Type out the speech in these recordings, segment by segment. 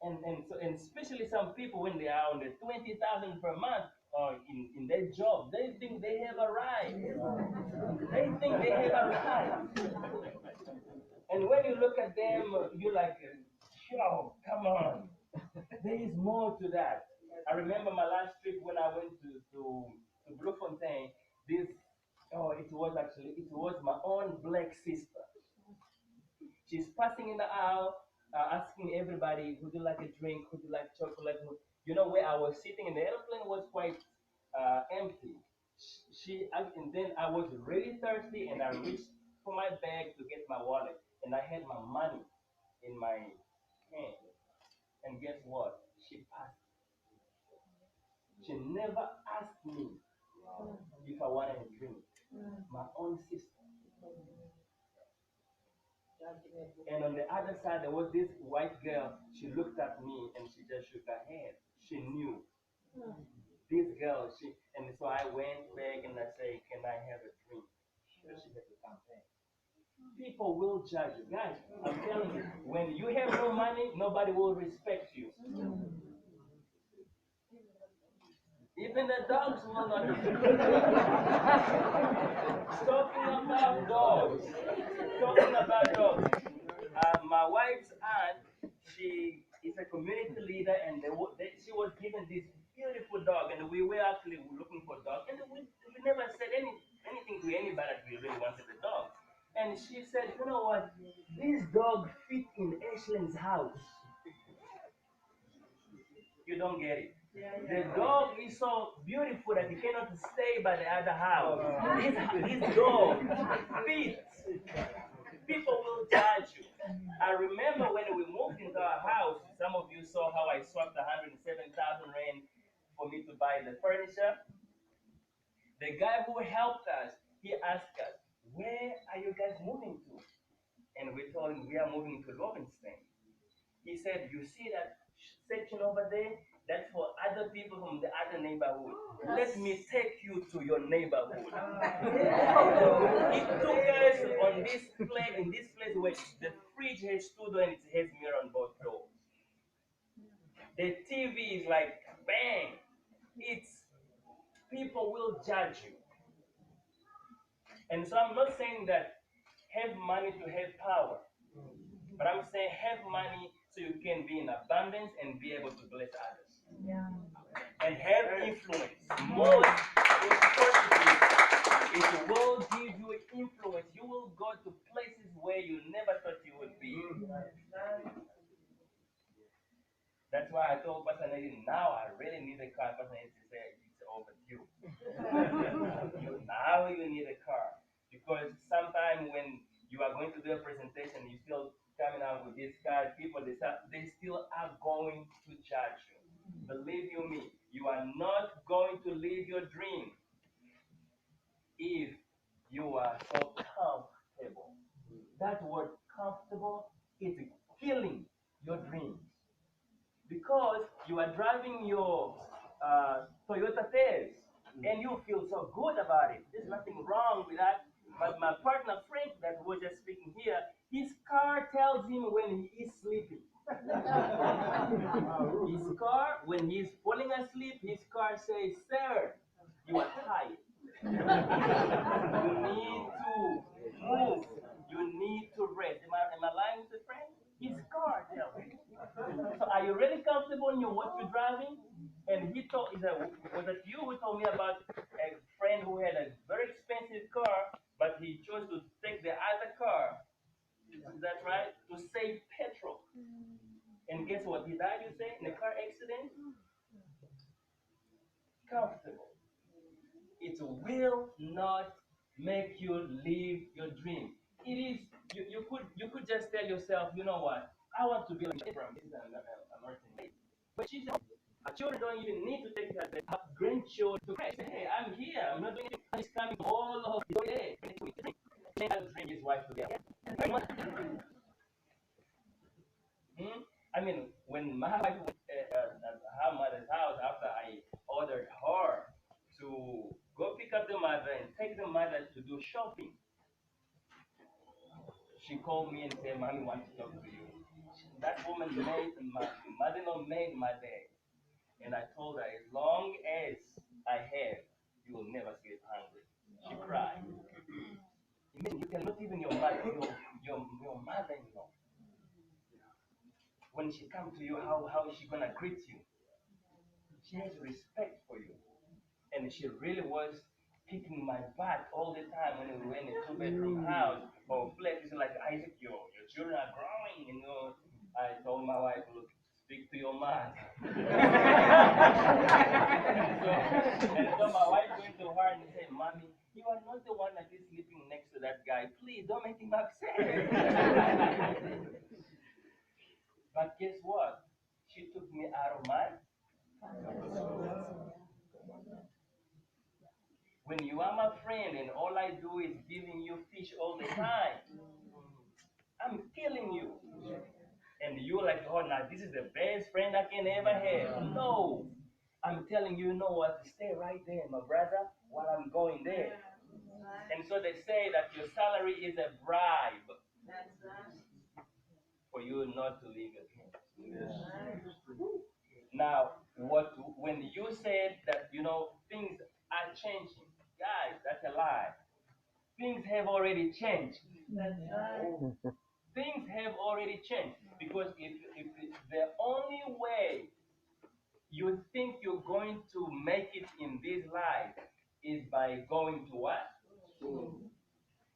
And especially some people when they are on the 20,000 per month or in their job, they think they have arrived. They think they have arrived. And when you look at them, you like, yo, come on. There is more to that. I remember my last trip when I went to Bloemfontein. This, oh, it was my own black sister. She's passing in the aisle, asking everybody, would you like a drink? Would you like chocolate? You know, where I was sitting in the airplane was quite empty. And then I was really thirsty, and I reached for my bag to get my wallet, and I had my money in my hand. And guess what? She passed. She never asked me if I wanted a drink. My own sister. And on the other side, there was this white girl. She looked at me and she just shook her head. She knew this girl. And so I went back and I said, "Can I have a drink?" So she had to come back. People will judge you, guys. I'm telling you, when you have no money, nobody will respect you. Even the dogs will not. Talking about dogs. Talking about dogs. My wife's aunt, she is a community leader, and she was given this beautiful dog, and we were actually looking for a dog, and we never said anything to anybody that we really wanted a dog. And she said, you know what? This dog fit in Ashlyn's house. You don't get it. The dog is so beautiful that he cannot stay by the other house. His dog fits. People will judge you. I remember when we moved into our house, some of you saw how I swapped 107,000 rand for me to buy the furniture. The guy who helped us, he asked us, "Where are you guys moving to?" And we told him, "We are moving to Lovenstein." He said, "You see that section over there? That's for other people from the other neighborhood. Let me take you to your neighborhood." He took us on this place, in this place where the fridge has stood and it has mirror on both doors. The TV is like bang. It's People will judge you. And so I'm not saying that have money to have power, but I'm saying have money so you can be in abundance and be able to bless others. And have influence. Most importantly, it will give you influence. You will go to places where you never thought you would be. That's why I told Pastor Nadine, now I really need a car. Pastor Nadine said, it's overdue. Now you need a car. Because sometimes when you are going to do a presentation, you still coming out with this car, people, they still are going to judge you. Believe you me, you are not going to live your dream if you are so comfortable. That word comfortable is killing your dreams. Because you are driving your Toyota Tez and you feel so good about it. There's nothing wrong with that. But my partner Frank, that was just speaking here, his car tells him when he is sleeping. His car, when he's falling asleep, his car says, "Sir, you are tired. You need to move. You need to rest." Am I lying with a friend? His car tells him. So are you really comfortable in what you're driving? And was it you who told me about a friend who had a very expensive car, but he chose to take the other car? Is that right? To save petrol. And guess what? He died, you say, in a car accident? Comfortable. It will not make you live your dream. It is you could just tell yourself, you know what? I want to be like Abraham. This is an American name. But she said, our children don't even need to take that. They have grandchildren to Christ. Hey, I'm here. I'm not doing anything. He's coming all of the day. He has bring his wife together. I mean, when my wife went at her mother's house after I ordered her to go pick up the mother and take the mother to do shopping, she called me and said, "Mommy wants to talk to you." that woman made my mother-in-law made my day, and I told her, as long as I have, you will never sleep hungry. She cried. You mean you cannot even your mother-in-law, when she comes to you, how is she gonna greet you? She has respect for you, and she really was kicking my butt all the time when we were in a two-bedroom house or flat. It's like, Isaac, your children are growing, you know. I told my wife, look, speak to your man. So my wife went to her and said, Mommy, you are not the one that is sleeping next to that guy. Please don't make him upset. But guess what? She took me out of my. When you are my friend and all I do is giving you fish all the time, I'm killing you. And you're like, oh, now this is the best friend I can ever have. No. I'm telling you, you know what? Stay right there, my brother, while I'm going there. And so they say that your salary is a bribe for you not to leave again. Now, when you said that, things are changing, guys, that's a lie. Things have already changed. Things have already changed. Because if the only way you think you're going to make it in this life is by going to what?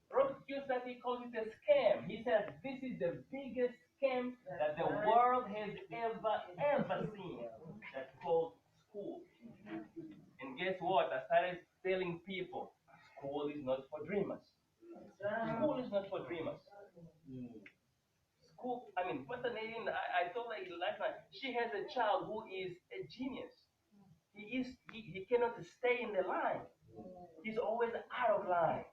Robert Kiyosaki calls it a scam. He says this is the biggest scam that the world has ever seen. That's called school. And guess what? I started telling people, school is not for dreamers. School is not for dreamers. School, Pastor Nadine, I told her last night, she has a child who is a genius. He cannot stay in the line. He's always out of line.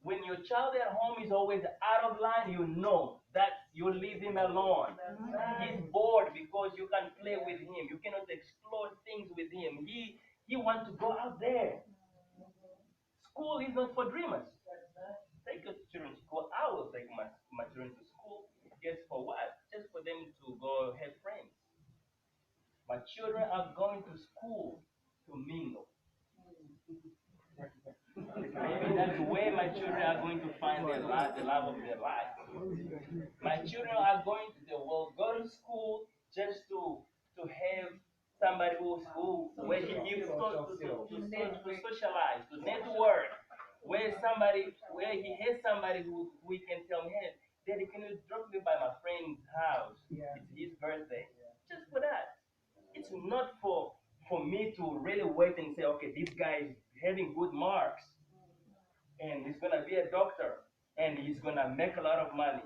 When your child at home is always out of line, you know that you leave him alone. He's bored because you can play with him. You cannot explore things with him. He wants to go out there. School is not for dreamers. Take your children to school. I will take my children to school. Guess for what? Just for them to go have friends. My children are going to school to mingle. Maybe that's where my children are going to find the love of their life. My children are going to they will go to school just to have somebody who where he gives to socialize, to network, where he has somebody who he can tell me, hey, Daddy, can you drop me by my friend's house? It's his birthday. Just for that. It's not for me to really wait and say, okay, this guy is having good marks and he's gonna be a doctor and he's gonna make a lot of money.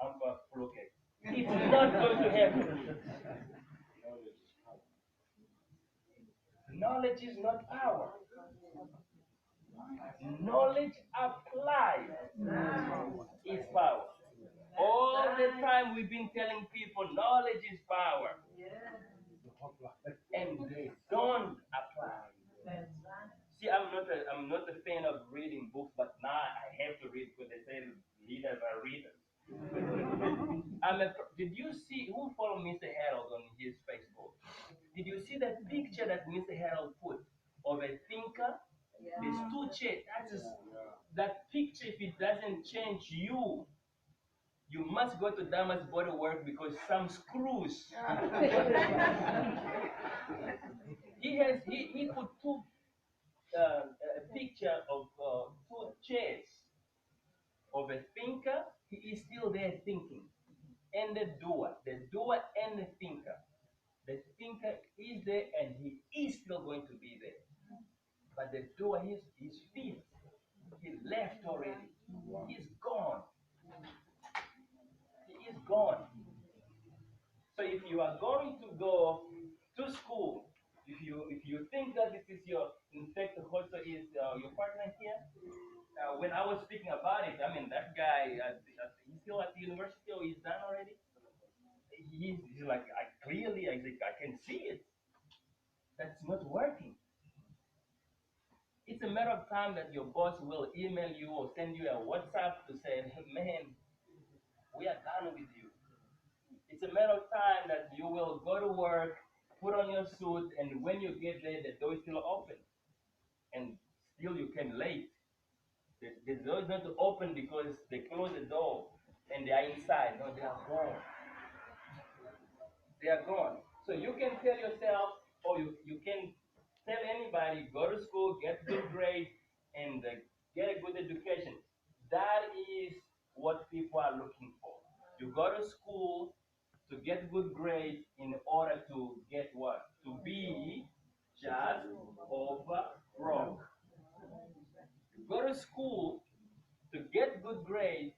I'm okay. It's not going to happen. Knowledge is not power. Knowledge applied is power. All the time we've been telling people knowledge is power, and they don't apply. See, I'm not a fan of reading books, but now I have to read because they say leaders are readers. Did you see who followed Mr. Harold on his Facebook? Did you see that picture that Mr. Harold put of a thinker? There's two chairs. That picture, if it doesn't change you, you must go to Damas Body Work because some screws. He put a picture of two chairs of a thinker. He is still there thinking, and the doer and the thinker. The thinker is there and he is still going to be there. But the doer, he's finished. He left already. He's gone. He is gone. So if you are going to go to school, if you think that this is your, in fact, also is your partner here. When I was speaking about it, that guy, he's still at the university or he's done already. He's like, I can see it. That's not working. It's a matter of time that your boss will email you or send you a WhatsApp to say, man, we are done with you. It's a matter of time that you will go to work, put on your suit, and when you get there, the door is still open, and still you came late. The door is not open because they close the door and they are inside. No, they are gone. They are gone. So you can tell yourself, or you can tell anybody, go to school, get good grades, and get a good education. That is what people are looking for. You go to school to get good grades in order to get what? To be just over broke. You go to school to get good grades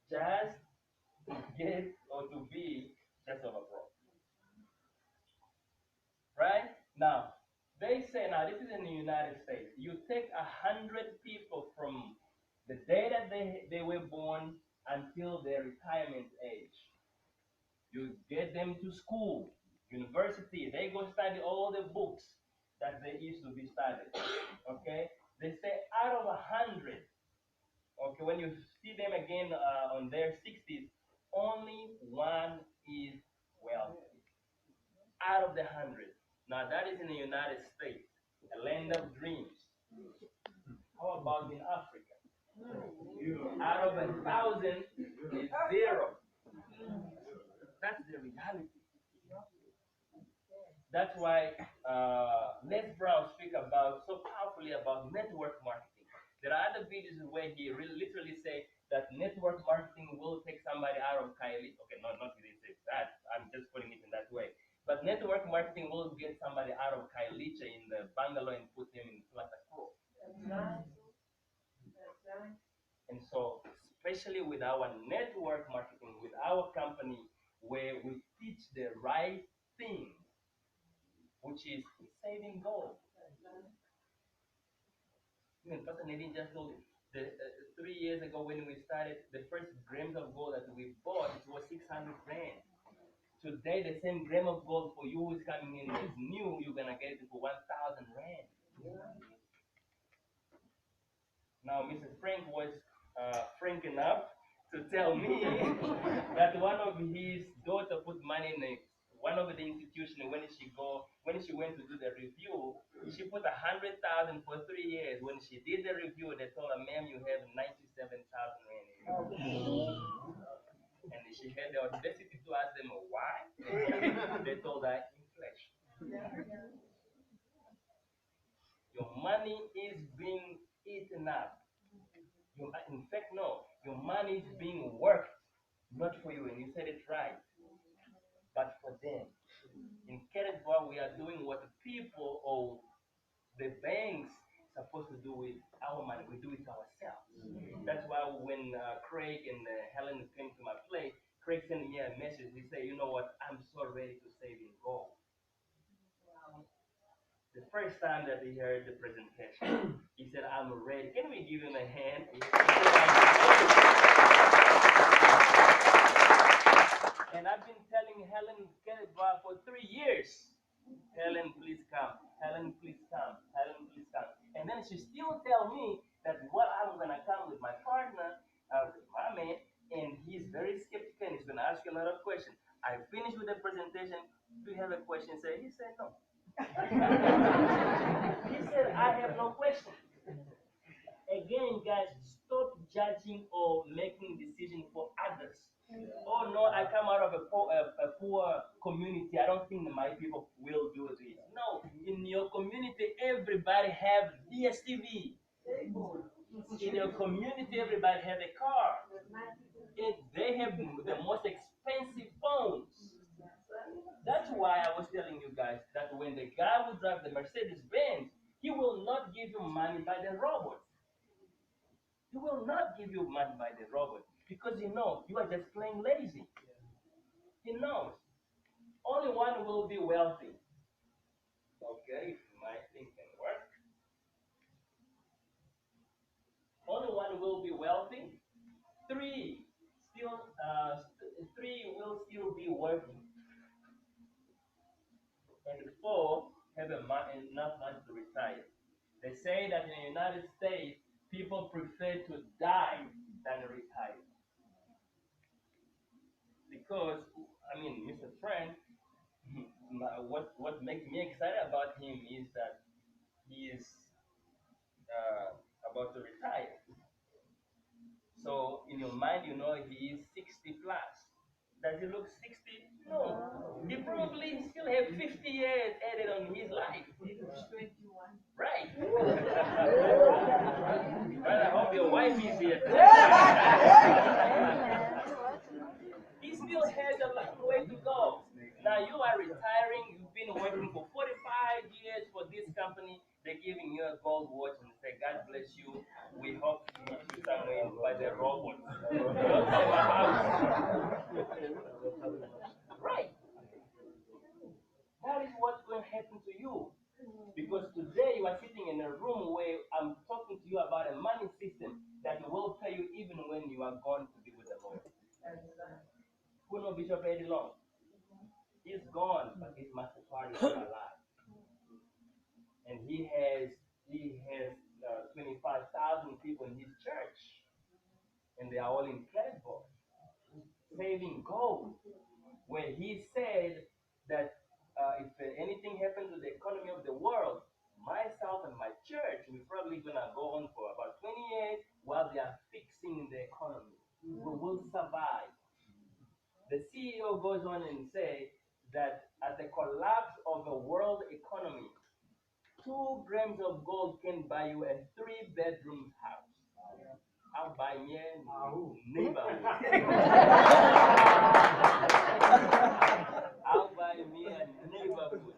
just to get or to be just over broke. Right? Now, they say, now this is in the United States, you take 100 people from the day that they were born until their retirement age. You get them to school, university, they go study all the books that they used to be studied. Okay? They say out of 100, okay, when you see them again on their 60s, only one is wealthy out of the 100. Now that is in the United States, a land of dreams. How about in Africa? Out of 1,000 is zero. That's the reality. That's why Les Brown speak about so powerfully about network marketing. There are other videos where he really literally say that network marketing will take somebody out of Kylie. Okay, not really say that. I'm just putting it in that way. But network marketing will get somebody out of Kailicha in the bungalow and put them in Plata Pro. And so, especially with our network marketing, with our company, where we teach the right thing, which is saving gold. Even Pastor Nadine just told you, 3 years ago when we started, the first grams of gold that we bought, it was 600 rand. Today, the same gram of gold for you who's coming in is new, you're going to get it for 1,000 rand. Now, Mr. Frank was frank enough to tell me that one of his daughter put money in one of the institution when she went to do the review, she put 100,000 for 3 years. When she did the review, they told her, "Ma'am, you have 97,000 rand in your and she had the audacity to ask them why. They told her inflation. Your money is being eaten up. In fact, no, your money is being worked, not for you, and you said it right, but for them. In Karatbars, we are doing what the people or the banks supposed to do with our money. We do it ourselves. That's why when Craig and Helen came to my place, Craig sent me a message. He said, "You know what? I'm so ready to save in gold." The first time that he heard the presentation, he said, "I'm ready." Can we give him a hand? He said, and I've been telling Helen Karatbars for 3 years, "Helen, please come. Helen, please come. Helen, please come." And then she still tell me that what I'm gonna come with my partner, with my man, and he's very skeptical and he's gonna ask you a lot of questions. I finished with the presentation. Do you have a question? He said no. He said, "I have no question." Again, guys, stop judging or making decisions for others. Oh no, I come out of a poor community. I don't think my people will do this. No, in your community, everybody have DSTV. In your community, everybody have a car. They have the most expensive phones. That's why I was telling you guys that when the guy will drive the Mercedes Benz, he will not give you money by the robot. He will not give you money by the robot because he knows you are just plain lazy. He knows only one will be wealthy. Okay, if my thing can work, only one will be wealthy. Three still, three will still be working, and four have enough money to retire. They say that in the United States, people prefer to die than retire because I mean, Mr. Frank, what makes me excited about him is that he is about to retire. So in your mind, you know he is 60 plus. Does he look 60? No. He probably still have 50 years added on his life. Right. Well, I hope your wife is here. He still has a long way to go. Now you are retiring. You've been working for 45 years for this company. They're giving you a gold watch and say, "God bless you. We hope to meet you somewhere by the robot." Don't say my house. Right. That is what's going to happen to you. Because today you are sitting in a room where I'm talking to you about a money system that will pay you even when you are gone to be with the Lord. Who know Bishop Eddie Long? He's gone, but his master card is still alive. And he has 25,000 people in his church, and they are all in Karatbars, saving gold. Where he said that if anything happens to the economy of the world, myself and my church, we're probably gonna go on for about 20 years while they are fixing the economy. We will survive. The CEO goes on and say that at the collapse of the world economy, 2 grams of gold can buy you a 3 bedroom house. I'll buy me a neighborhood. I'll buy me a neighborhood.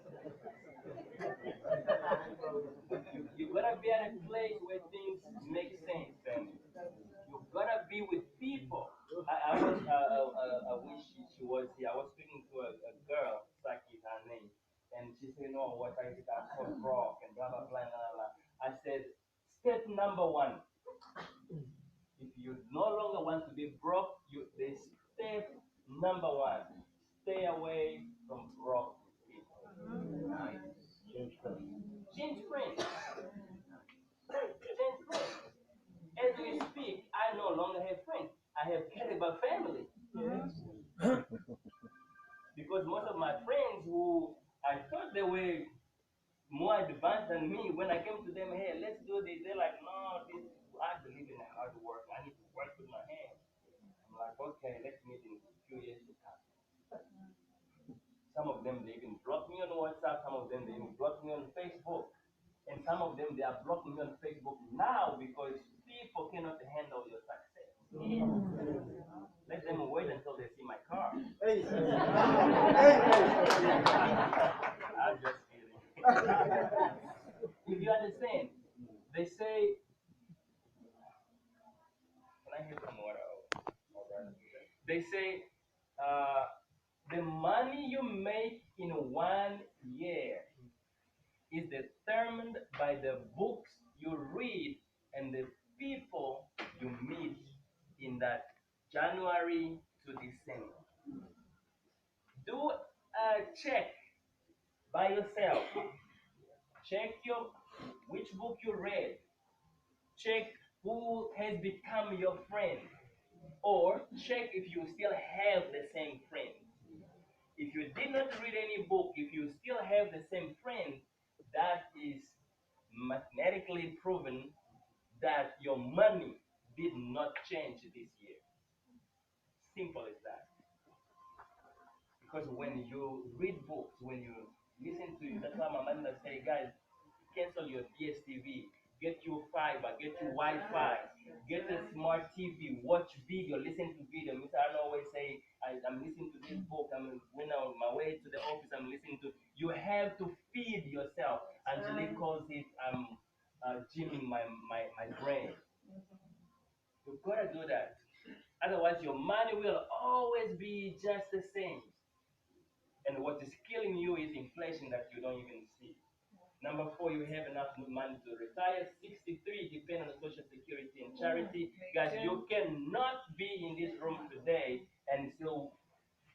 You gotta be at a place where things make sense, family. You gotta be with people. I wish she was here. I was speaking to a girl, Saki is her name, and she said, "No, what I did, I'm so broke and blah blah blah blah blah." I said, "Step number one, if you no longer want to be broke, the step number one, stay away from broke people. Change friends. Change friends. Change friends. As we speak, I no longer have friends. I have Karatbars family. Because most of my friends who I thought they were more advanced than me, when I came to them, hey, let's do this, they're like, no, this, I believe in hard work. I need to work with my hands. I'm like, okay, let's meet in a few years to come. Some of them, they even block me on WhatsApp. Some of them, they even block me on Facebook. And some of them, they are blocking me on Facebook now because people cannot handle your success. Let them wait until they see my car. Hey. I'm just kidding. If you understand, they say, can I have some water? They say, the money you make in 1 year is determined by the books you read and the people you meet in that January to December. Do a check by yourself. Check which book you read. Check who has become your friend. Or check if you still have the same friend. If you did not read any book, if you still have the same friend, that is mathematically proven that your money did not change this year. Simple as that. Because when you read books, when you listen to, that's why my mother say, guys, cancel your DSTV, get you fiber, get you Wi-Fi, get a smart TV, watch video, listen to video. Mr. Arnold always say, I'm listening to this book. When I'm on my way to the office, I'm listening to. You have to feed yourself. Angelique calls it gymming my brain. You've got to do that. Otherwise, your money will always be just the same. And what is killing you is inflation that you don't even see. Number four, you have enough money to retire. 63, depend on Social Security and charity. Guys, you cannot be in this room today and still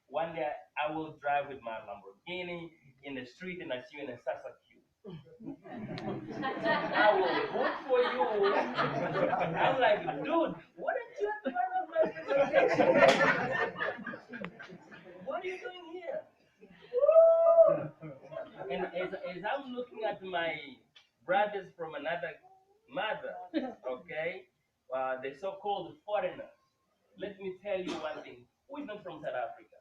one day I will drive with my Lamborghini in the street and I see you in a Sasa queue. I will vote for you. I'm like, dude, what did you have to run off my presentation? you doing here? And as I'm looking at my brothers from another mother, okay, the so-called foreigners, let me tell you one thing. Who is not from South Africa?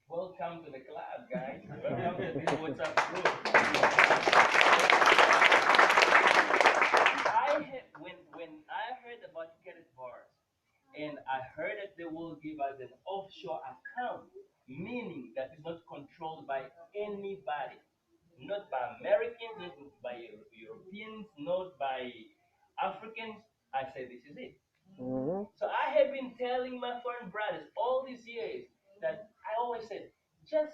Welcome to the club, guys. Welcome to this WhatsApp group. When I heard about Karatbars, and I heard that they will give us an offshore account, meaning that it's not controlled by anybody, not by Americans, not by Europeans, not by Africans. I said, this is it. So I have been telling my foreign brothers all these years that I always said, just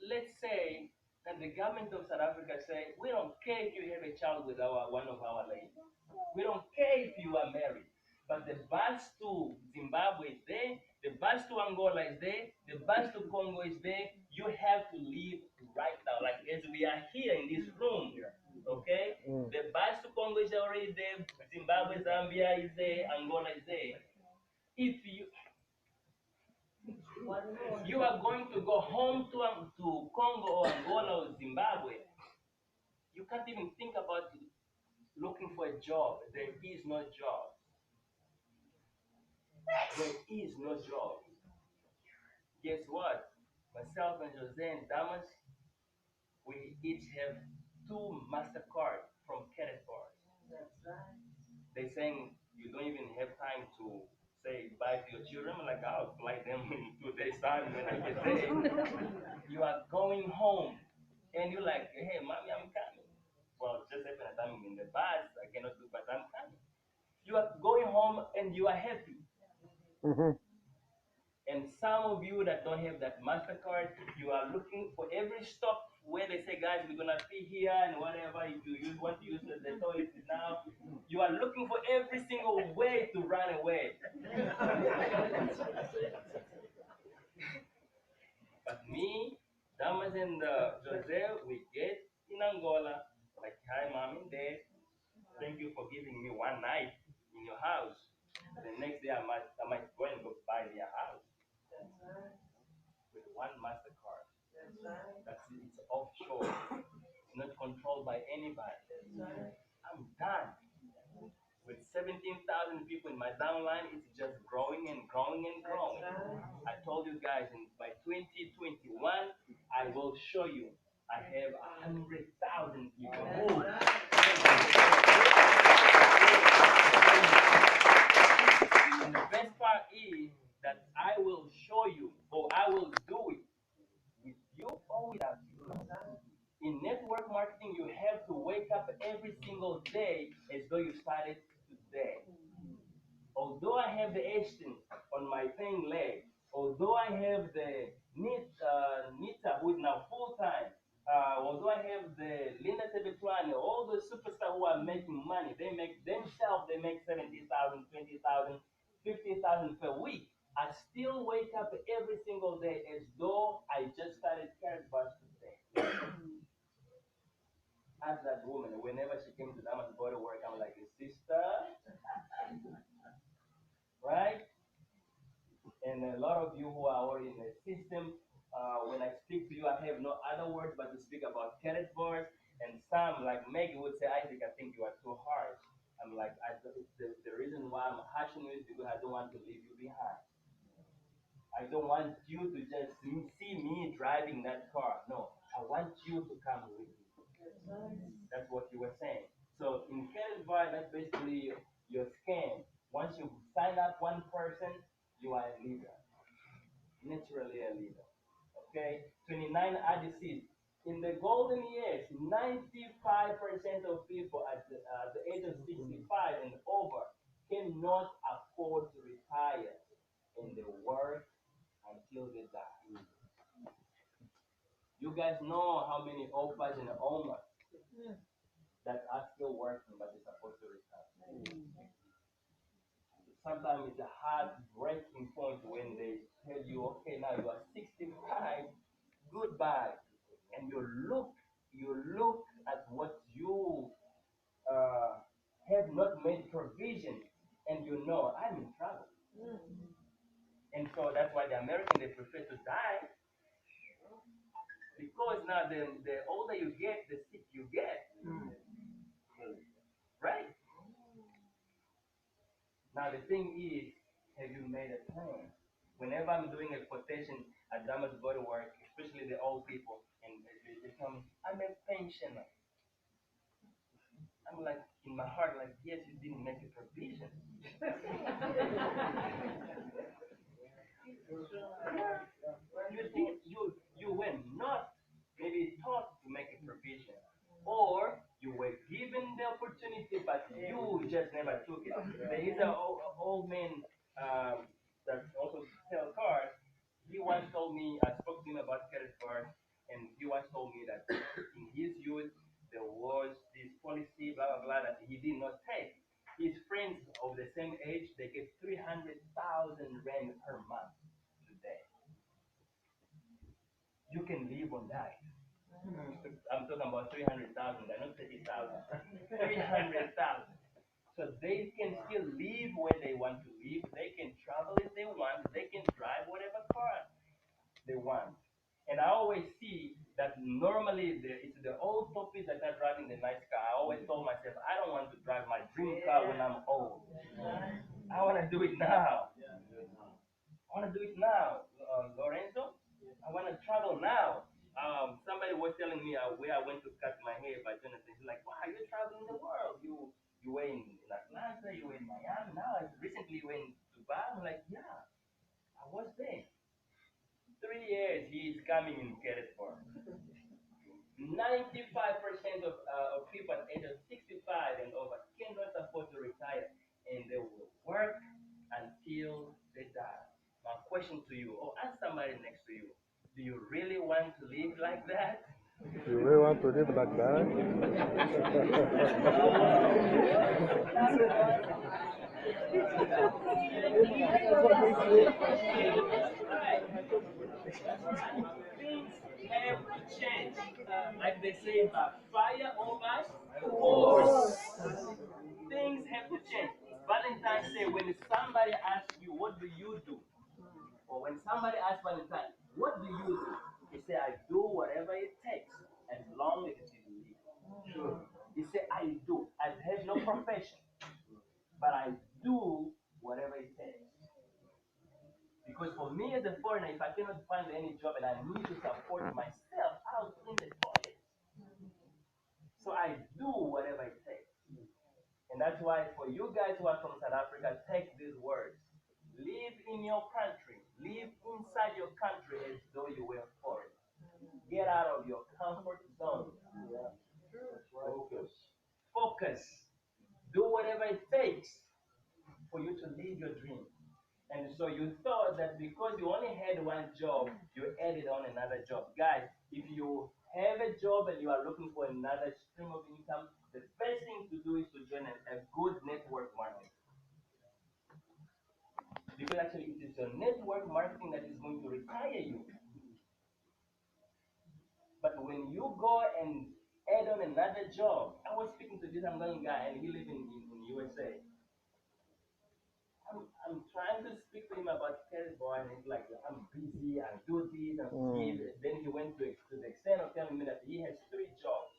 let's say that the government of South Africa say, we don't care if you have a child with one of our ladies. We don't care if you are married. But the bus to Zimbabwe is there, the bus to Angola is there, the bus to Congo is there. You have to leave right now. Like as we are here in this room, okay? The bus to Congo is already there, Zimbabwe, Zambia is there, Angola is there. If you are going to go home to Congo or Angola or Zimbabwe, you can't even think about looking for a job. There is no job. There is no job. Guess what? Myself and Jose and Damas, we each have two MasterCard from Karatbars. They're saying you don't even have time to say bye to your children. I'm like, I'll fly them in 2 days' time when I get there. You are going home and you're like, hey, mommy, I'm coming. Well, just happened that I'm in the bus. I cannot do, but I'm coming. You are going home and you are happy. And some of you that don't have that MasterCard, you are looking for every stop where they say, guys, we're going to be here and whatever. If you want to use the toilet now, you are looking for every single way to run away. But me, Damas and Jose, we get in Angola, like, hi, mom and dad. Thank you for giving me one night in your house. The next day, I might go and go buy their house with one MasterCard. That's it. It's offshore. It's not controlled by anybody. I'm done. With 17,000 people in my downline, it's just growing and growing and growing. I told you guys, by 2021, I will show you I have 100,000 people. Ooh. And the best part is that I will show you, or I will do it with you or without you. In network marketing, you have to wake up every single day as though you started today. Although I have the Ashton on my paying leg, although I have the Nita who is now full time, although I have the Linda Sebetwane, all the superstars who are making money, they make themselves, they make 70,000, 20,000, 50,000 per week. I still wake up every single day as though I just started Karatbars today. Ask that woman, whenever she came to Damas to go to work, I'm like, sister, right? And a lot of you who are already in the system, when I speak to you, I have no other words but to speak about Karatbars. And some, like Maggie, would say, Isaac, I think you are too harsh. I'm like, the reason why I'm harshing you is because I don't want to leave you behind. I don't want you to just see me driving that car. No, I want you to come with me. That's what you were saying. So in Karatbars, that's basically your scan. Once you sign up one person, you are a leader, naturally a leader. Okay, 29 RDCs. In the golden years, 95% of people at the age of 65 and over cannot afford to retire, and they work until they die. You guys know how many opas and omas that are still working but they're supposed to retire. Sometimes it's a heartbreaking point when they tell you, okay, now you are 65, goodbye, and you look at what you uh, have not made provision, and you know I'm in trouble. And so that's why the American they prefer to die because now the older you get, the sick you get. Right? Now the thing is, have you made a plan? Whenever I'm doing a quotation at Damas Go to Work, especially the old people, and they tell me, I'm a pensioner. I'm like, in my heart, like, yes, you didn't make a provision. You did. You were not maybe taught to make a provision, or you were given the opportunity, but you just never took it. There is an old man that also sells cars. He once told me, I spoke to him about Karatbars, and he once told me that in his youth there was this policy, blah blah blah, that he did not take. His friends of the same age, they get 300,000 rand per month today. You can live on that. I'm talking about 300,000, not 30,000. 300,000. So they can still live where they want to live. They can travel if they want. They can drive whatever car they want. And I always see that normally it's the old topics that are driving the nice car. I always told myself, I don't want to drive my dream car when I'm old. I want to do it now. I want to do it now, Lorenzo. I want to travel now. Somebody was telling me where I went to cut my hair by Jonathan. He's like, wow, you're traveling the world. You were in Atlanta, you were in Miami. Now, recently you were in Dubai. I'm like, yeah, I was there. 3 years he is coming in Karatbars. 95% of people at age of 65 and over cannot afford to retire, and they will work until they die. My question to you, or ask somebody next to you, do you really want to live like that? You really want to live like that? Right. Things have to change. Like they say, by fire or by force. Things have to change. Valentine's Day, when somebody asks you, what do you do? Or when somebody asks Valentine, what do you do? He say, I do whatever it takes as long as it is legal. He say, I do. I have no profession, but I do whatever it takes. Because for me as a foreigner, if I cannot find any job and I need to support myself, I'll clean the toilet. So I do whatever it takes. And that's why for you guys who are from South Africa, take these words. Live in your country. Live inside your country as though you were foreign. Get out of your comfort zone. Focus. Focus. Do whatever it takes for you to live your dream. And so you thought that because you only had one job, you added on another job. Guys, if you have a job and you are looking for another stream of income, the best thing to do is to join a good network marketing. Because actually it is your network marketing that is going to retire you. But when you go and add on another job, I was speaking to this Angolan guy and he lives in USA. I'm trying to speak to him about career boy, and he's like, I'm busy, I do this, and then he went to the extent of telling me that he has 3 jobs.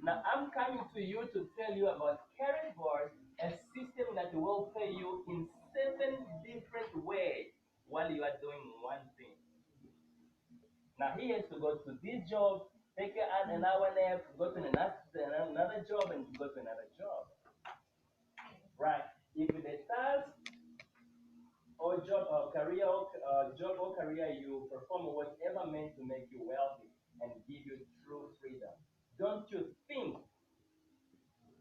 Now I'm coming to you to tell you about Karatbars, a system that will pay you in 7 different ways while you are doing one thing. Now he has to go to this job, take an hour nap, go to another job, and go to another job. Right? If the task or job or career you perform whatever meant to make you wealthy and give you true freedom. Don't you think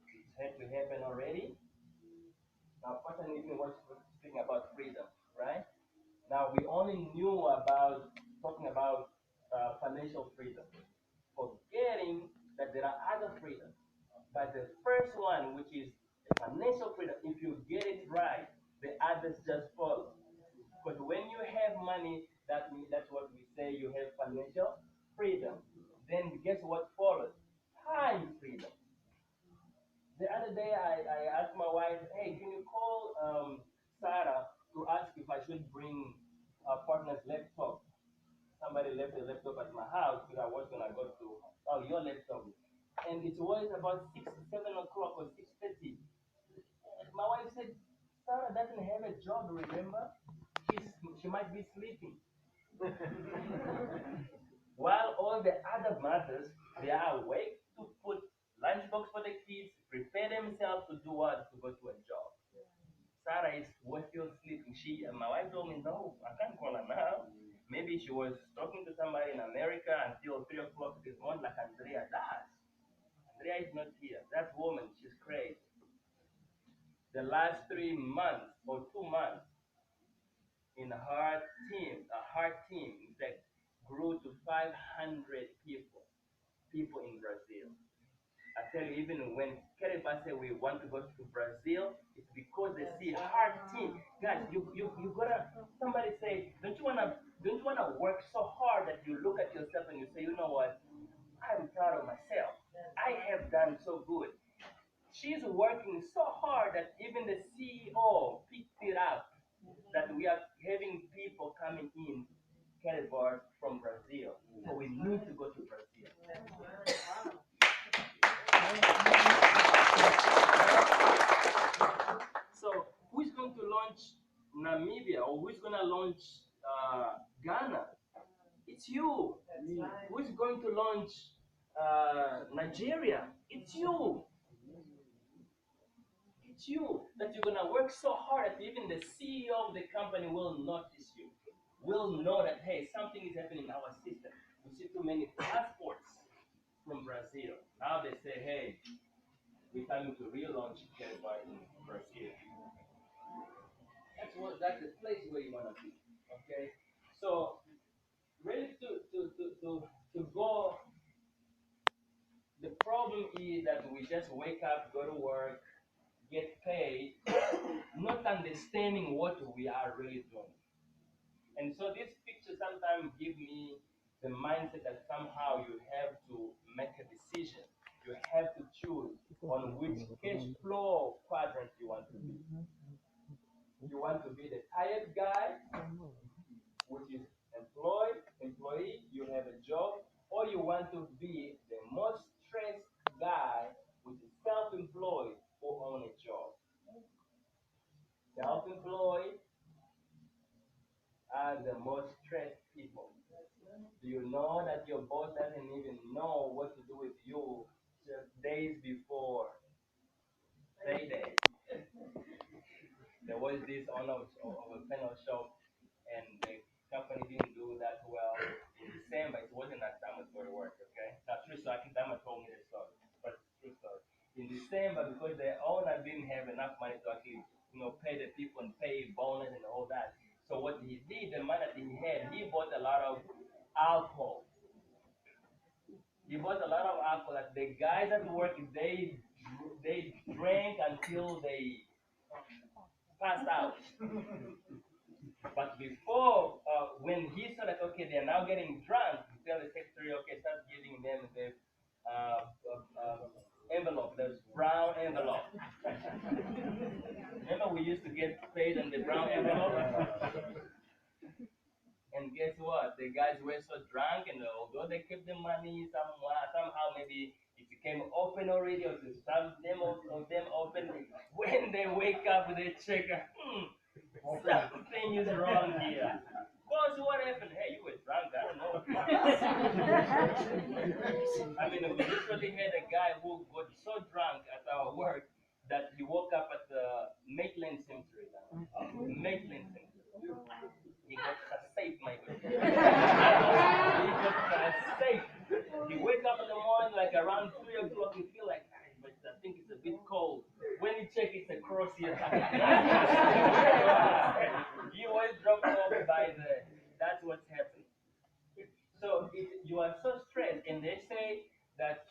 it had to happen already? Now, Pastor Nathan was speaking about freedom, right? Now, we only knew about talking about financial freedom, forgetting that there are other freedoms. But the first one, which is financial freedom, if you get it right, the others just follow. Because when you have money, that means that's what we say you have financial freedom. Then guess what follows? Time freedom. The other day I asked my wife, hey, can you call Sarah to ask if I should partner's laptop. Somebody left the laptop at my house because I was gonna go to your laptop, and it was about 7 o'clock or 6:30. My wife said, Sarah doesn't have a job. Remember, she might be sleeping. While all the other mothers they are awake to put lunchbox for the kids, prepare themselves to do what? To go to a job. Sarah is was still sleeping. My wife told me, no, I can't call her now. Maybe she was talking to somebody in America until 3 o'clock this morning, like Andrea does. Andrea is not here. That woman, she's crazy. The last 3 months or 2 months in her team, in fact, grew to 500 people in Brazil. I tell you, even when Karatbars say we want to go to Brazil, it's because they see hard team. Guys, you gotta. Somebody say, don't you wanna work so hard that you look at yourself and you say, you know what? I'm proud of myself. I have done so good. She's working so hard that even the CEO picked it up that we are having people coming in Karatbars from Brazil. So we need to go to Brazil. So who's going to launch Namibia or who's going to launch Ghana? It's you. Who's going to launch Nigeria? It's you. It's you that you're going to work so hard that even the CEO of the company will notice you, will know that, hey, something is happening in our system. We see too many passports from Brazil. Now they say, hey, we're coming to relaunch Karatbars in Brazil. That's the place where you want to be. Okay? So really to go, the problem is that we just wake up, go to work, get paid, not understanding what we are really doing. And so this picture sometimes give me the mindset that somehow you have to make a decision. You have to choose on which cash flow quadrant you want to be. You want to be the tired guy, which is employee, you have a job, or you want to be the most stressed guy, which is self-employed, who own a job. Self-employed are the most stressed people. Do you know that your boss doesn't even know what to do with you just days before payday? There was this owner of a panel shop, and the company didn't do that well in December. It wasn't that Dama work, okay? Now, true story, I think Dama told me the story, but true story. In December, because the owner didn't have enough money to actually, pay the people and pay bonus and all that. So what he did, the money that he had, he bought a lot of alcohol. He bought a lot of alcohol. That the guys at work, they drank until they passed out. But before, when he saw that, okay, they're now getting drunk, he tell the secretary, okay, start giving them the envelope, those brown envelope. Remember we used to get paid on the brown envelope? And guess what? The guys were so drunk, and although they kept the money somehow maybe it became open already, or to some of them open. When they wake up, they check, something is wrong here. Boss, what happened? Hey, you were drunk. I don't know. I mean, we literally had a guy who got so drunk at our work that he woke up at the Maitland Cemetery. Maitland Cemetery. He got safe, my God. He got safe. He wake up in the morning like around 3 o'clock. He feel like, but I think it's a bit cold. When you check, it's across here. You always drop off by the. That's what's happening. So you are so stressed, and they say that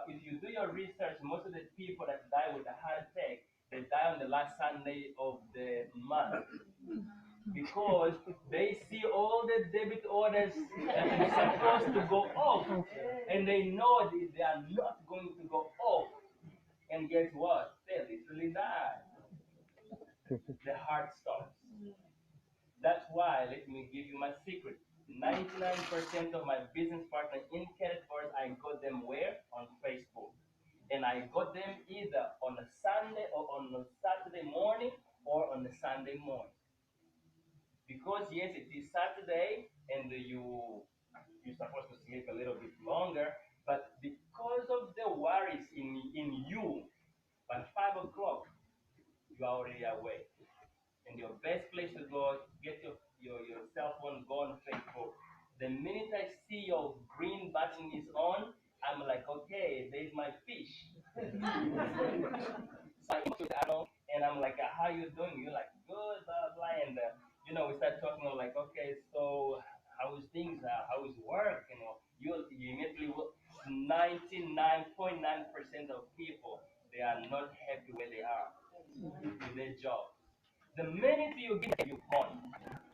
if you do your research, most of the people that die with a heart attack, they die on the last Sunday of the month because they see all the debit orders that is supposed to go off, and they know they are not going to go off. And guess what? They literally die. The heart stops. That's why, let me give you my secret. 99% of my business partners in Karatbars, I got them where? On Facebook. And I got them either on a Sunday or on a Saturday morning or on a Sunday morning. Because yes, it is Saturday and you're supposed to sleep a little bit longer, but because of the worries in you, by 5 o'clock you are already awake. And your best place to go, get your cell phone, go on Facebook. The minute I see your green button is on, I'm like, okay, there's my fish. So I go to Arnold and I'm like, how you doing? You're like, good, blah, blah. And, we start talking like, okay, so how is things? How is work? You immediately, 99.9% of people, they are not happy where they are with their job. The minute you get you gone,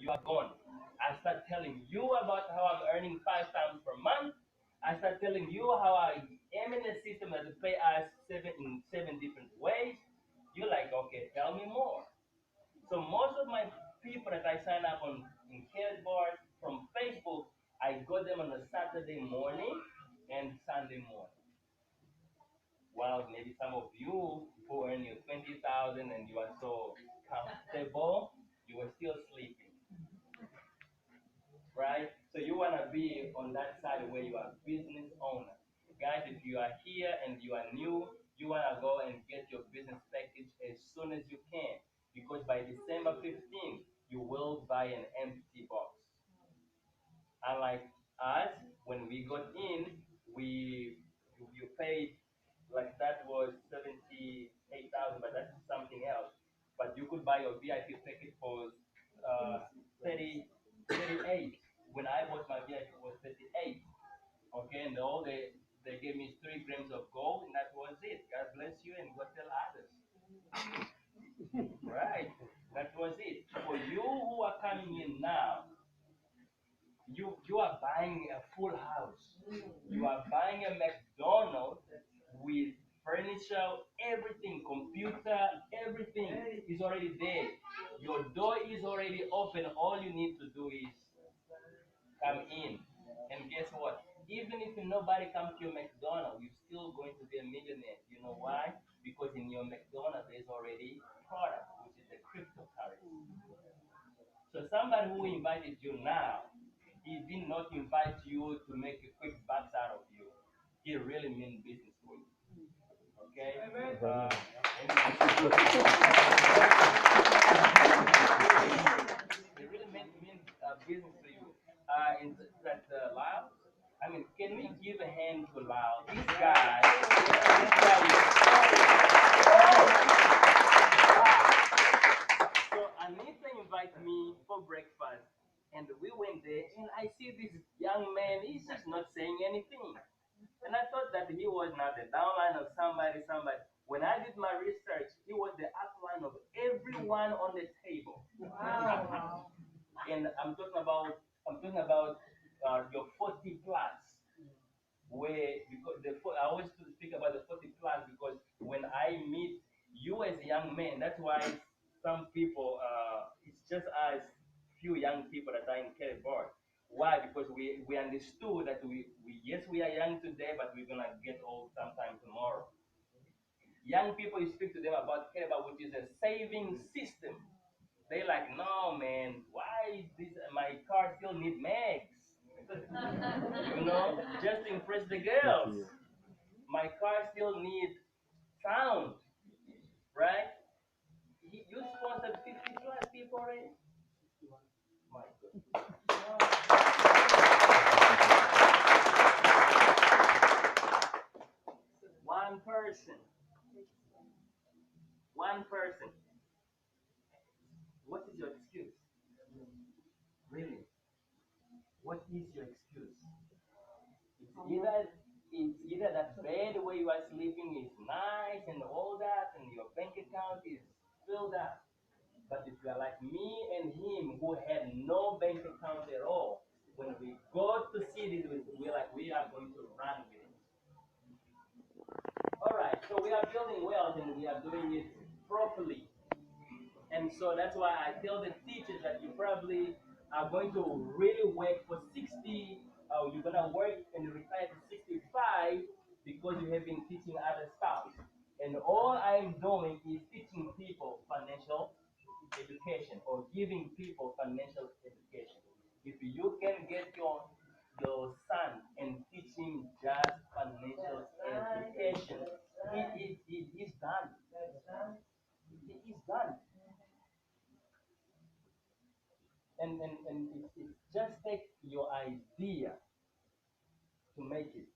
you are gone. I start telling you about how I'm earning 5 times per month. I start telling you how I am in a system that pay us in seven different ways. You're like, okay, tell me more. So most of my people that I sign up on in Karatbars from Facebook, I got them on a Saturday morning and Sunday morning. While maybe some of you who earn your 20,000 and you are so comfortable, you are still sleeping, right? So you want to be on that side where you are business owner. Guys, if you are here and you are new, you want to go and get your business package as soon as you can because by December 15th, you will buy an empty box. Unlike us, when we got in, we you paid like that was 78,000, but that's something else. But you could buy your VIP package for 30, 38. When I bought my VIP, it was 38. Okay, and all they gave me 3 grams of gold, and that was it. God bless you, and go tell others. Right, that was it. For you who are coming in now, you are buying a full house. You are buying a McDonald's with furniture, everything, computer, everything is already there. Your door is already open. All you need to do is come in. And guess what? Even if nobody comes to your McDonald's, you're still going to be a millionaire. You know why? Because in your McDonald's there's already product, which is the cryptocurrency. So somebody who invited you now, he did not invite you to make a quick bucks out of you. He really meant business for you. Okay? He really meant business for you. In that Lyle, I mean, can we give a hand to Lyle? This guy is so Anita invited me for breakfast, and we went there, and I see this young man. He's just not saying anything. And I thought that he was not the downline of somebody. When I did my research, he was the upline of everyone on the table. Wow. And I'm talking about your 40 plus. Where because I always speak about the 40 plus because when I meet you as a young man, that's why some people it's just as few young people that are in Karatbars. Why? Because we understood that we yes we are young today, but we're gonna get old sometime tomorrow. Young people, you speak to them about Karatbars, which is a saving system. They like, no man, why this my car still need mags? Just to impress the girls. My car still needs sound, right? You sponsored 50 plus people already? My God. One person. One person. What is your excuse? Really? What is your excuse? It's either that bed where you are sleeping is nice and all that, and your bank account is filled up. But if you are like me and him who had no bank account at all, when we go to see this, we're like, we are going to run with it. All right, so we are building wealth and we are doing it properly. And so that's why I tell the teachers that you probably are going to really work for 60, you're going to work and retire to 65 because you have been teaching other stuff. And all I'm doing is teaching people financial education or giving people financial education. If you can get your son and teach him just financial education, it is done. It is done. And it just take your idea to make it.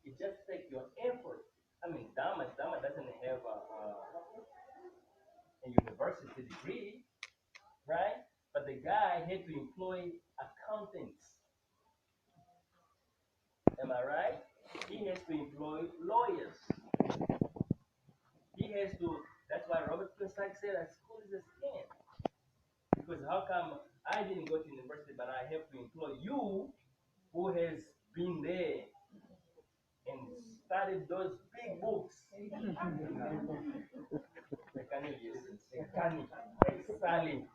It just take your effort. I mean, Dama doesn't have a university degree, right? But the guy had to employ accountants. Am I right? He has to employ lawyers. He has to. That's why Robert Kiyosaki said that school is a scam. Because how come I didn't go to university, but I have to employ you, who has been there and studied those big books. Mechanic, excelling.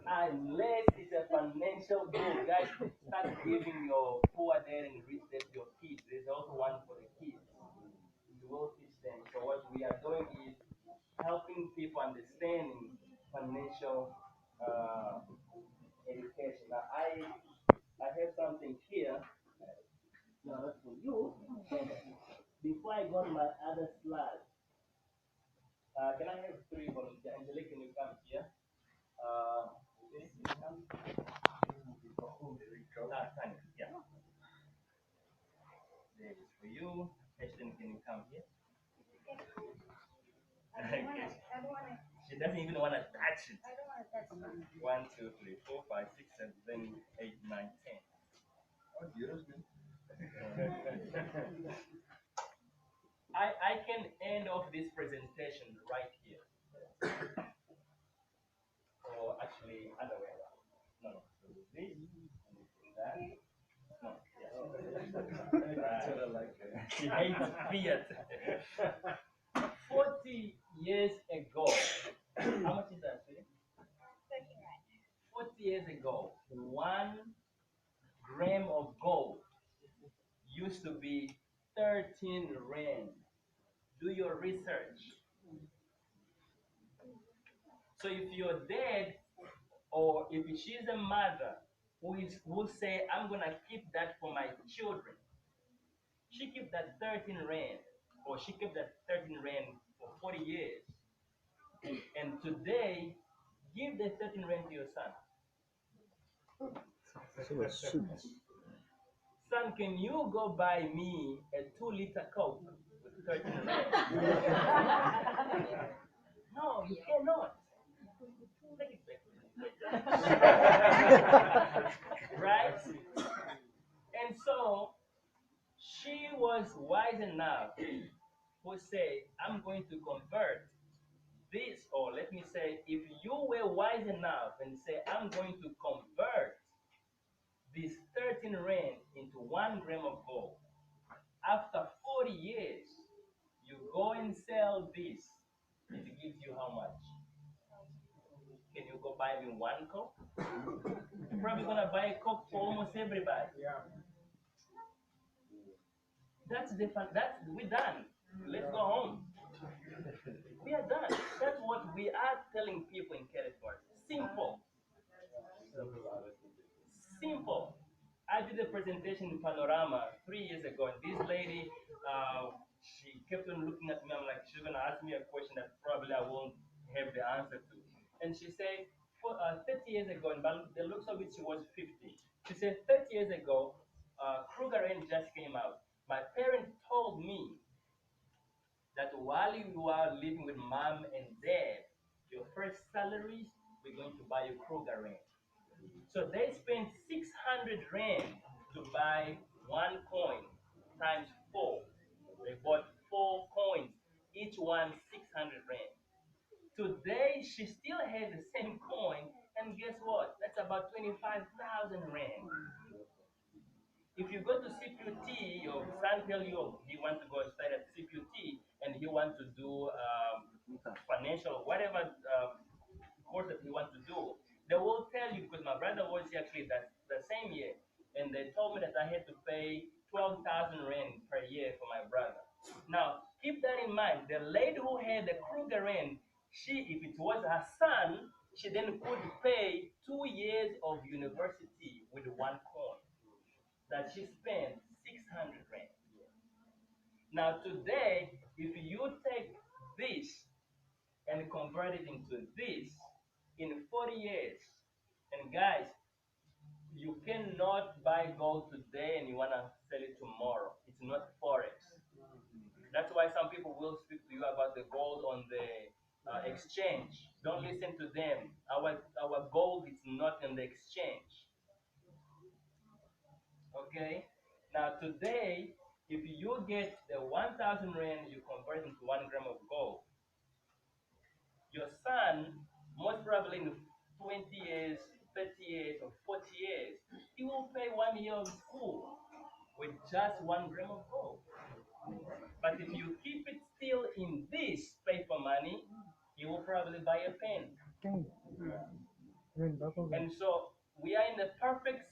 Unless it's a financial goal, guys, start giving your poor dad and rich dad your kids. There's also one for the kids. You will teach them. So what we are doing is helping people understanding financial education. Now I have something here. No, not for you. Before I go to my other slide, can I have three volunteers? Angelique, can you come here? Okay, can you come? Tanya, yeah. There is for you. Ashton, can you come here? Okay. She doesn't even want to touch it. One, two, three, four, five, six, seven, eight, nine, 10. I can end off this presentation right here. Or actually, other way around. No, no. So this, and that. No, yes. Right. She hates Fiat. 40 years ago. How much is that, sweetie? 40 years ago, 1 gram of gold used to be 13 rand. Do your research. So if you're dead, or if she's a mother who say, I'm gonna keep that for my children, she kept that 13 rand, or she kept that 13 rand for 40 years. And today, give the 13 rand to your son. Son, can you go buy me a 2-liter Coke with 13 rand? No, you cannot. Take it back. Right? And so she was wise enough who say, I'm going to convert this, or let me say, if you were wise enough and say, I'm going to convert this 13 rand into 1 gram of gold, after 40 years, you go and sell this, it gives you how much? Can you go buy me one Coke? You're probably gonna buy a Coke for almost everybody. That's the fun. That's we're done. Let's go home. We are done. That's what we are telling people in Karatbars. Simple. Simple. I did a presentation in Panorama 3 years ago, and this lady, she kept on looking at me. I'm like, she's gonna ask me a question that probably I won't have the answer to. And she said, 30 years ago, and by the looks of it, she was 50. She said, 30 years ago, Kruger Ranch just came out. My parents told me that while you are living with mom and dad, your first salaries, we're going to buy you Kruger Ranch. So they spent 600 rand to buy one coin times four. They bought four coins, each one 600 rand. Today, she still has the same coin, and guess what? That's about 25,000 rand. If you go to CQT, your son tell you he wants to go study at CQT and he wants to do financial, whatever course that you want to do, they will tell you because my brother was actually that the same year, and they told me that I had to pay 12,000 rand per year for my brother. Now keep that in mind. The lady who had the Kruger rand, she, if it was her son, she then could pay 2 years of university with one coin that she spent 600 rand. Now today, if you take this and convert it into this in 40 years, and guys, you cannot buy gold today and you wanna sell it tomorrow. It's not forex. That's why some people will speak to you about the gold on the exchange. Don't listen to them. Our gold is not in the exchange. Okay? Now today, if you get the 1,000 rand, you convert into 1 gram of gold. Your son, most probably in 20 years, 30 years, or 40 years, he will pay 1 year of school with just 1 gram of gold. But if you keep it still in this paper money, he will probably buy a pen. And so we are in the perfect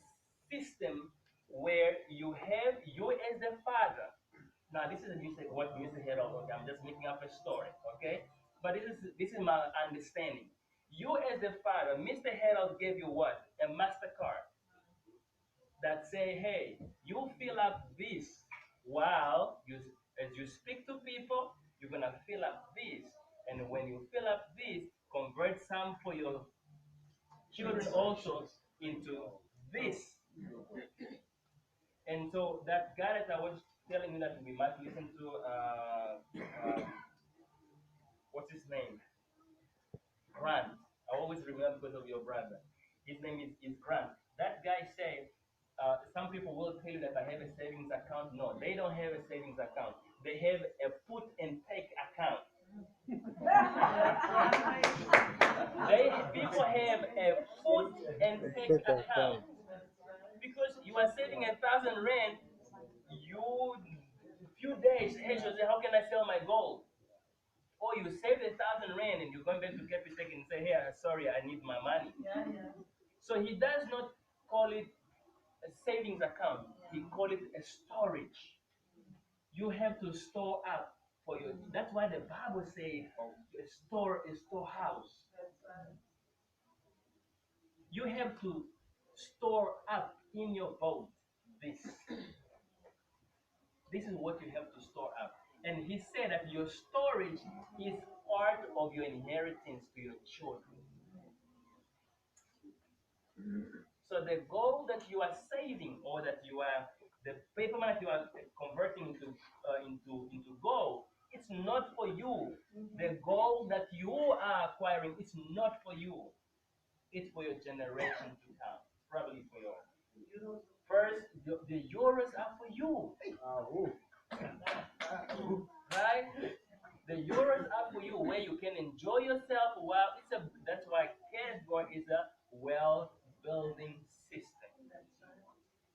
system where you have you as the father. Now this is what Mr. Harold. Okay, I'm just making up a story. Okay, but this is my understanding. You as the father, Mr. Harold gave you what? A Mastercard that say, hey, you fill up this while you as you speak to people, you're gonna fill up this, and when you fill up this, convert some for your children also into this. And so that guy that I was telling you that we must listen to, what's his name? Grant. I always remember because of your brother. His name is Grant. That guy said, some people will tell you that I have a savings account. No, they don't have a savings account. They have a put and take account. People have a put and take account because you are saving 1,000 rand. You few days, hey Jose, how can I sell my gold? Or you saved 1,000 rand and you're going back to Capitec and say, hey, sorry, I need my money. So he does not call it a savings account. He call it a storage. You have to store up for your. That's why the Bible says a storehouse. You have to store up in your boat this. This is what you have to store up. And he said that your storage is part of your inheritance to your children. So the gold that you are saving, or that you are the paper money that you are converting into gold, it's not for you. The gold that you are acquiring, it's not for you. It's for your generation to come. Probably for your first. The euros are for you, right? The euros are for you, where you can enjoy yourself. Well, that's why Karatbars is a wealth building system.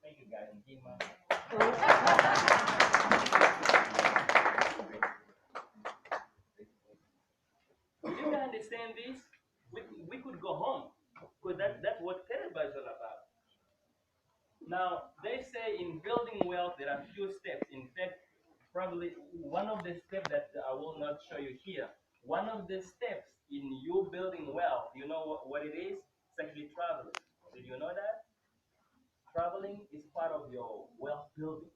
Thank you, guys. If you understand this, we could go home because that's what Karatbars is all about. Now, they say in building wealth, there are few steps. In fact, probably one of the steps that I will not show you here, one of the steps in you building wealth, you know what it is? It's actually traveling. Did you know that? Traveling is part of your wealth building.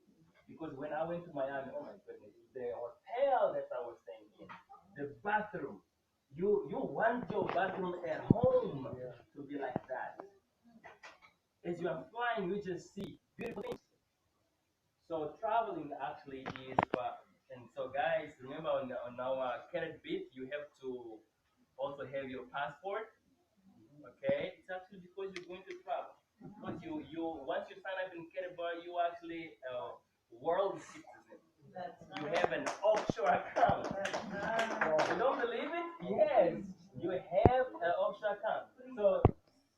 Because when I went to Miami, oh my goodness, the hotel that I was staying in, the bathroom, you want your bathroom at home to be like that. As you are flying, you just see beautiful things. So traveling actually is fun. And so guys, remember on our Carat bit, you have to also have your passport. Okay, it's actually because you're going to travel. Because you once you sign up in Karatbars, you actually world citizen. You have an offshore account. You don't believe it? Yes, you have an offshore account. So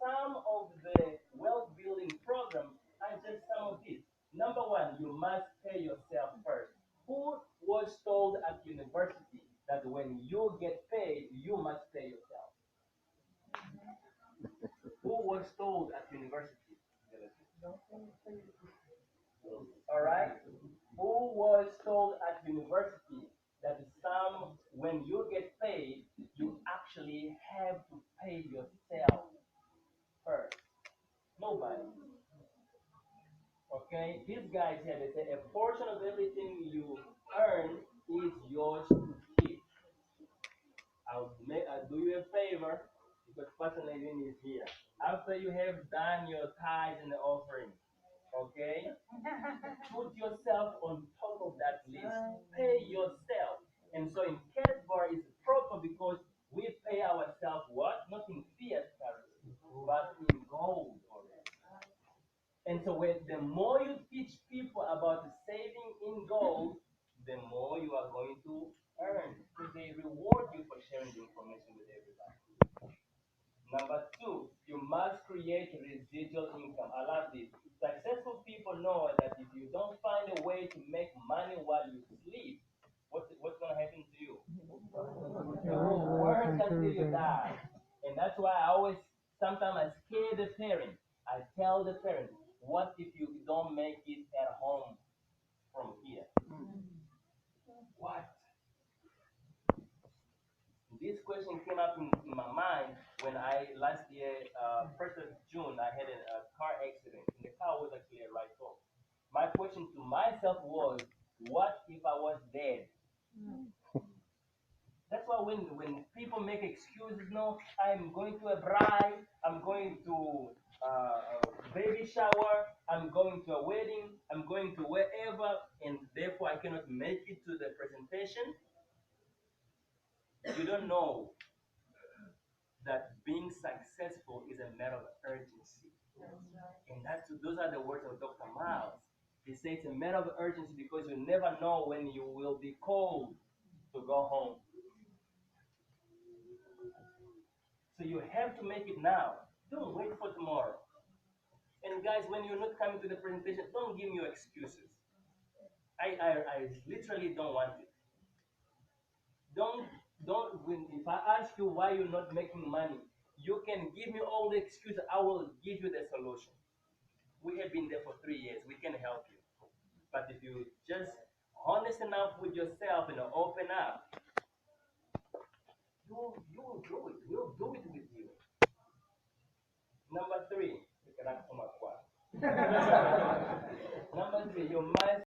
some of the wealth building programs are just some of these. Number one, you must pay yourself first. Who was told at university that when you get paid, you must pay yourself? university? All right. Who was told at university that some, when you get paid, you actually have to pay yourself first? Nobody. Okay? These guys here, they say a portion of everything you earn is yours to keep. I'll do you a favor because Pastor Levin is here. After you have done your tithes and the offering, okay? Put yourself on top of that list. Pay yourself. And so in Karatbar is proper because we pay ourselves what? Not in fiat currency, but in gold already. And so when the more you teach people about saving in gold, the more you are going to earn. Because they reward you for sharing the information with everybody. Number two, you must create residual income. I love this. Successful people know that if you don't find a way to make money while you sleep, what's going to happen to you? You will work until you die. And that's why I always, sometimes I scare the parent. I tell the parent, what if you don't make it at home from here? What? This question came up in my mind when I last year, 1st of June, I had a car accident. And the car was actually a write-off. My question to myself was, what if I was dead? That's why when people make excuses, no, I'm going to a bride, I'm going to a baby shower, I'm going to a wedding, I'm going to wherever, and therefore I cannot make it to the presentation. You don't know that being successful is a matter of urgency. And those are the words of Dr. Miles. He says it's a matter of urgency because you never know when you will be called to go home. So you have to make it now. Don't wait for tomorrow. And guys, when you're not coming to the presentation, don't give me your excuses. I literally don't want it. Don't if I ask you why you're not making money, you can give me all the excuses. I will give you the solution. We have been there for 3 years. We can help you. But if you just honest enough with yourself and open up, you will do it. We'll do it with you. Number three, you cannot come up. Number three, you must